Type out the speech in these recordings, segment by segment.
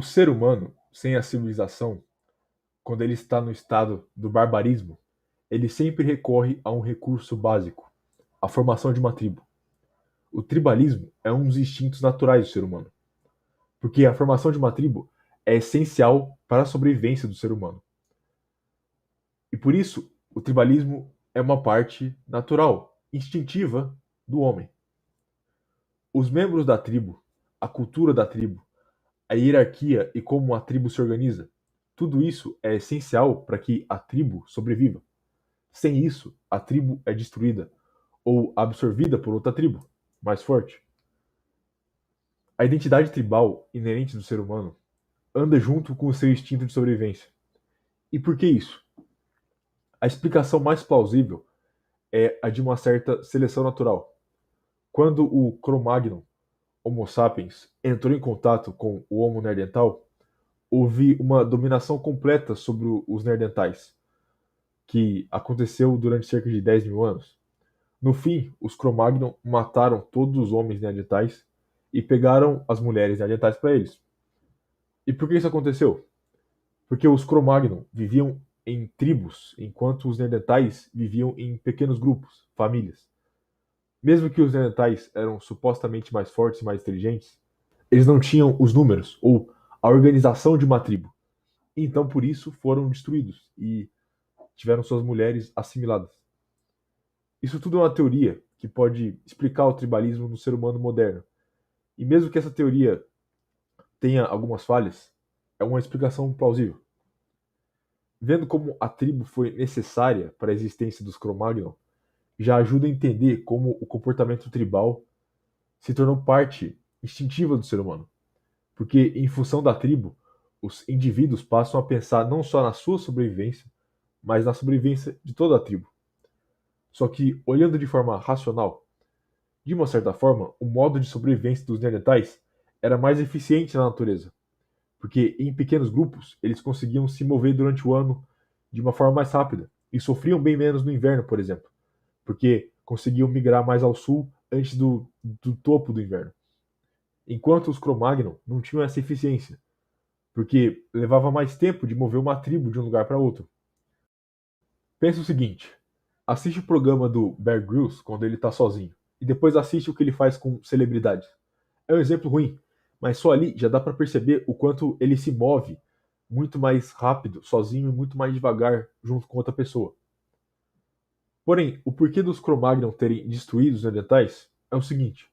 O ser humano, sem a civilização, quando ele está no estado do barbarismo, ele sempre recorre a um recurso básico, a formação de uma tribo. O tribalismo é um dos instintos naturais do ser humano, porque a formação de uma tribo é essencial para a sobrevivência do ser humano. E por isso, o tribalismo é uma parte natural, instintiva do homem. Os membros da tribo, a cultura da tribo, a hierarquia e como a tribo se organiza, tudo isso é essencial para que a tribo sobreviva. Sem isso, a tribo é destruída ou absorvida por outra tribo mais forte. A identidade tribal inerente do ser humano anda junto com o seu instinto de sobrevivência. E por que isso? A explicação mais plausível é a de uma certa seleção natural. Quando o Cro-Magnon, Homo sapiens, entrou em contato com o Homo neandertal, houve uma dominação completa sobre os neandertais, que aconteceu durante cerca de 10 mil anos. No fim, os Cro-Magnon mataram todos os homens neandertais e pegaram as mulheres neandertais para eles. E por que isso aconteceu? Porque os Cro-Magnon viviam em tribos, enquanto os neandertais viviam em pequenos grupos, famílias. Mesmo que os neandertais eram supostamente mais fortes e mais inteligentes, eles não tinham os números ou a organização de uma tribo. Então, por isso, foram destruídos e tiveram suas mulheres assimiladas. Isso tudo é uma teoria que pode explicar o tribalismo no ser humano moderno. E mesmo que essa teoria tenha algumas falhas, é uma explicação plausível. Vendo como a tribo foi necessária para a existência dos Cro-Magnon, já ajuda a entender como o comportamento tribal se tornou parte instintiva do ser humano. Porque, em função da tribo, os indivíduos passam a pensar não só na sua sobrevivência, mas na sobrevivência de toda a tribo. Só que, olhando de forma racional, de uma certa forma, o modo de sobrevivência dos neandertais era mais eficiente na natureza, porque em pequenos grupos eles conseguiam se mover durante o ano de uma forma mais rápida e sofriam bem menos no inverno, por exemplo, porque conseguiam migrar mais ao sul antes do topo do inverno. Enquanto os Cro-Magnon não tinham essa eficiência, porque levava mais tempo de mover uma tribo de um lugar para outro. Pensa o seguinte: assiste o programa do Bear Grylls quando ele está sozinho, e depois assiste o que ele faz com celebridades. É um exemplo ruim, mas só ali já dá para perceber o quanto ele se move muito mais rápido, sozinho e muito mais devagar junto com outra pessoa. Porém, o porquê dos Cro-Magnon terem destruído os Neandertais é o seguinte: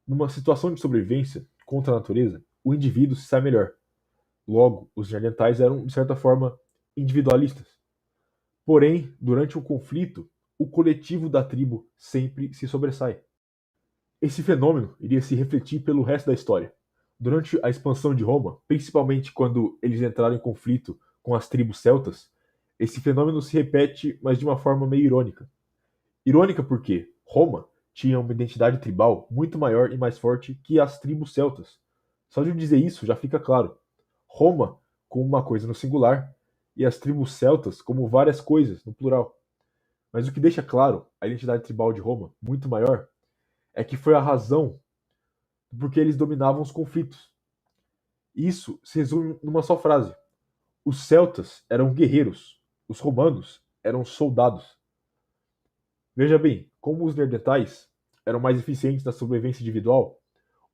numa situação de sobrevivência contra a natureza, o indivíduo se sai melhor. Logo, os Neandertais eram, de certa forma, individualistas. Porém, durante um conflito, o coletivo da tribo sempre se sobressai. Esse fenômeno iria se refletir pelo resto da história. Durante a expansão de Roma, principalmente quando eles entraram em conflito com as tribos celtas, esse fenômeno se repete, mas de uma forma meio irônica. Irônica porque Roma tinha uma identidade tribal muito maior e mais forte que as tribos celtas. Só de eu dizer isso já fica claro. Roma como uma coisa no singular e as tribos celtas como várias coisas no plural. Mas o que deixa claro a identidade tribal de Roma, muito maior, é que foi a razão porque eles dominavam os conflitos. Isso se resume numa só frase: os celtas eram guerreiros, os romanos eram soldados. Veja bem, como os neandertais eram mais eficientes na sobrevivência individual,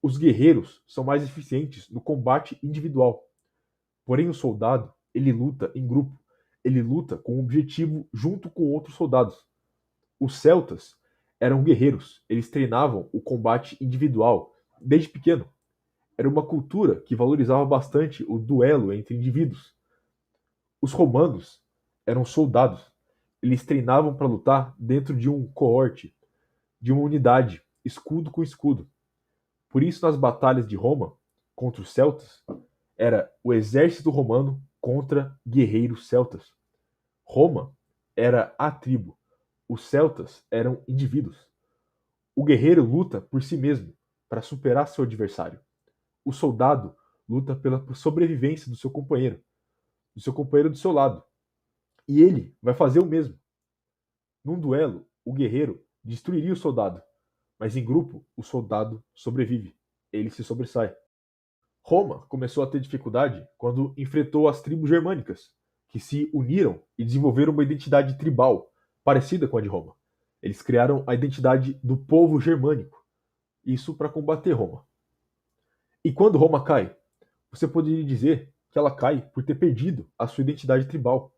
os guerreiros são mais eficientes no combate individual. Porém, o soldado, ele luta em grupo, ele luta com um objetivo junto com outros soldados. Os celtas eram guerreiros, eles treinavam o combate individual desde pequeno. Era uma cultura que valorizava bastante o duelo entre indivíduos. Os romanos eram soldados. Eles treinavam para lutar dentro de um coorte, de uma unidade, escudo com escudo. Por isso, nas batalhas de Roma contra os celtas, era o exército romano contra guerreiros celtas. Roma era a tribo. Os celtas eram indivíduos. O guerreiro luta por si mesmo, para superar seu adversário. O soldado luta pela sobrevivência do seu companheiro do seu lado. E ele vai fazer o mesmo. Num duelo, o guerreiro destruiria o soldado, mas em grupo, o soldado sobrevive. Ele se sobressai. Roma começou a ter dificuldade quando enfrentou as tribos germânicas, que se uniram e desenvolveram uma identidade tribal parecida com a de Roma. Eles criaram a identidade do povo germânico, isso para combater Roma. E quando Roma cai, você poderia dizer que ela cai por ter perdido a sua identidade tribal.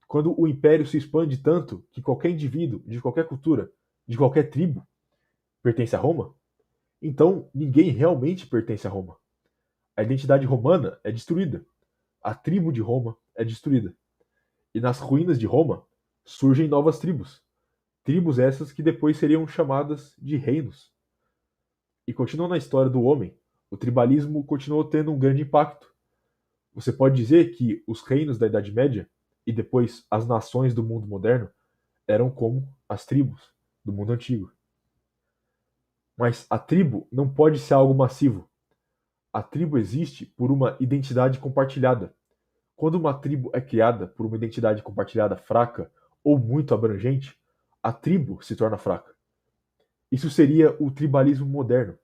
Quando o império se expande tanto que qualquer indivíduo, de qualquer cultura, de qualquer tribo, pertence a Roma, então ninguém realmente pertence a Roma. A identidade romana é destruída. A tribo de Roma é destruída. E nas ruínas de Roma surgem novas tribos. Tribos essas que depois seriam chamadas de reinos. E continuando na história do homem, o tribalismo continuou tendo um grande impacto. Você pode dizer que os reinos da Idade Média e depois as nações do mundo moderno eram como as tribos do mundo antigo. Mas a tribo não pode ser algo massivo. A tribo existe por uma identidade compartilhada. Quando uma tribo é criada por uma identidade compartilhada fraca ou muito abrangente, a tribo se torna fraca. Isso seria o tribalismo moderno,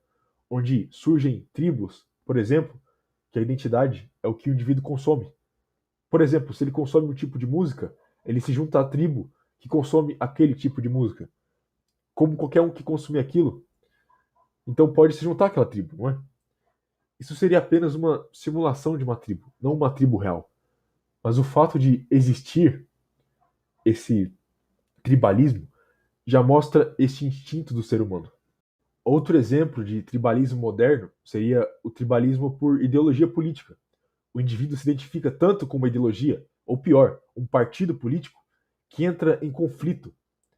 onde surgem tribos, por exemplo, que a identidade é o que o indivíduo consome. Por exemplo, se ele consome um tipo de música, ele se junta à tribo que consome aquele tipo de música. Como qualquer um que consumir aquilo, então pode se juntar àquela tribo, não é? Isso seria apenas uma simulação de uma tribo, não uma tribo real. Mas o fato de existir esse tribalismo já mostra esse instinto do ser humano. Outro exemplo de tribalismo moderno seria o tribalismo por ideologia política. O indivíduo se identifica tanto com uma ideologia, ou pior, um partido político, que entra em conflito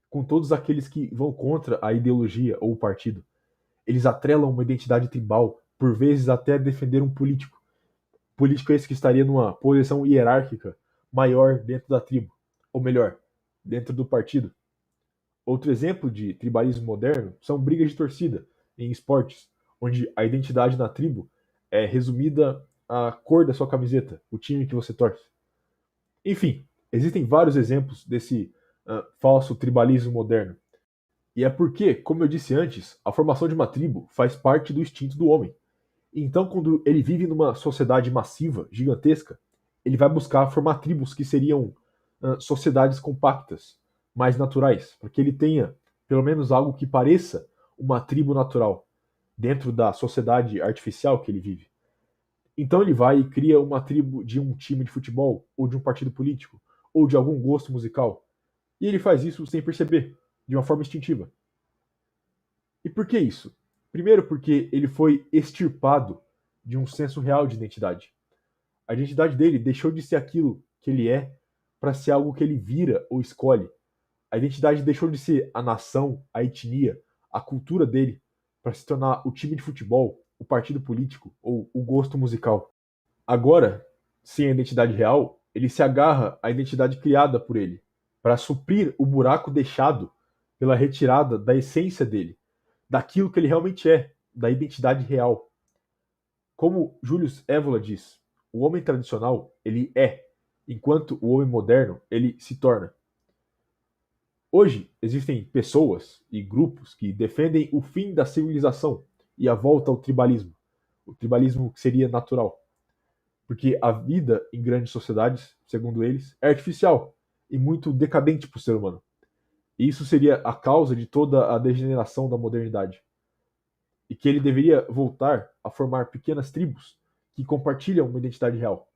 com todos aqueles que vão contra a ideologia ou o partido. Eles atrelam uma identidade tribal, por vezes até defender um político. Político esse que estaria numa posição hierárquica maior dentro da tribo, ou melhor, dentro do partido. Outro exemplo de tribalismo moderno são brigas de torcida em esportes, onde a identidade na tribo é resumida à cor da sua camiseta, o time que você torce. Enfim, existem vários exemplos desse falso tribalismo moderno. E é porque, como eu disse antes, a formação de uma tribo faz parte do instinto do homem. Então, quando ele vive numa sociedade massiva, gigantesca, ele vai buscar formar tribos que seriam sociedades compactas, mais naturais, para que ele tenha pelo menos algo que pareça uma tribo natural dentro da sociedade artificial que ele vive. Então ele vai e cria uma tribo de um time de futebol, ou de um partido político, ou de algum gosto musical. E ele faz isso sem perceber, de uma forma instintiva. E por que isso? Primeiro, porque ele foi extirpado de um senso real de identidade. A identidade dele deixou de ser aquilo que ele é para ser algo que ele vira ou escolhe. A identidade deixou de ser a nação, a etnia, a cultura dele, para se tornar o time de futebol, o partido político ou o gosto musical. Agora, sem a identidade real, ele se agarra à identidade criada por ele, para suprir o buraco deixado pela retirada da essência dele, daquilo que ele realmente é, da identidade real. Como Julius Evola diz, o homem tradicional, ele é, enquanto o homem moderno, ele se torna. Hoje, existem pessoas e grupos que defendem o fim da civilização e a volta ao tribalismo. O tribalismo que seria natural. Porque a vida em grandes sociedades, segundo eles, é artificial e muito decadente para o ser humano. E isso seria a causa de toda a degeneração da modernidade. E que ele deveria voltar a formar pequenas tribos que compartilham uma identidade real.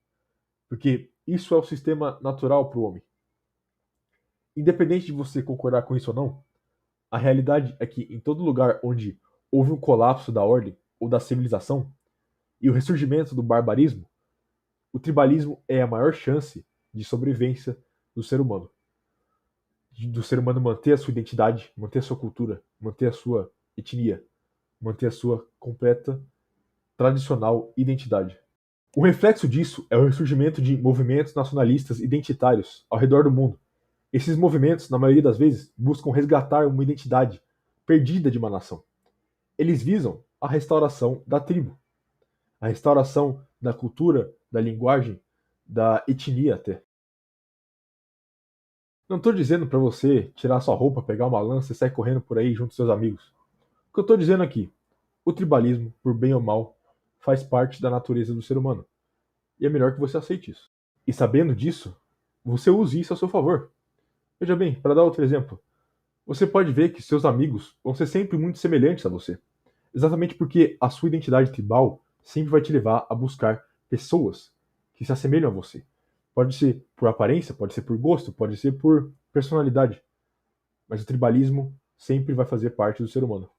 Porque isso é o sistema natural para o homem. Independente de você concordar com isso ou não, a realidade é que em todo lugar onde houve um colapso da ordem ou da civilização e o ressurgimento do barbarismo, o tribalismo é a maior chance de sobrevivência do ser humano. Do ser humano manter a sua identidade, manter a sua cultura, manter a sua etnia, manter a sua completa, tradicional identidade. O reflexo disso é o ressurgimento de movimentos nacionalistas identitários ao redor do mundo. Esses movimentos, na maioria das vezes, buscam resgatar uma identidade perdida de uma nação. Eles visam a restauração da tribo, a restauração da cultura, da linguagem, da etnia até. Não estou dizendo para você tirar sua roupa, pegar uma lança e sair correndo por aí junto com seus amigos. O que eu estou dizendo aqui, o tribalismo, por bem ou mal, faz parte da natureza do ser humano. E é melhor que você aceite isso. E sabendo disso, você use isso a seu favor. Veja bem, para dar outro exemplo, você pode ver que seus amigos vão ser sempre muito semelhantes a você. Exatamente porque a sua identidade tribal sempre vai te levar a buscar pessoas que se assemelham a você. Pode ser por aparência, pode ser por gosto, pode ser por personalidade. Mas o tribalismo sempre vai fazer parte do ser humano.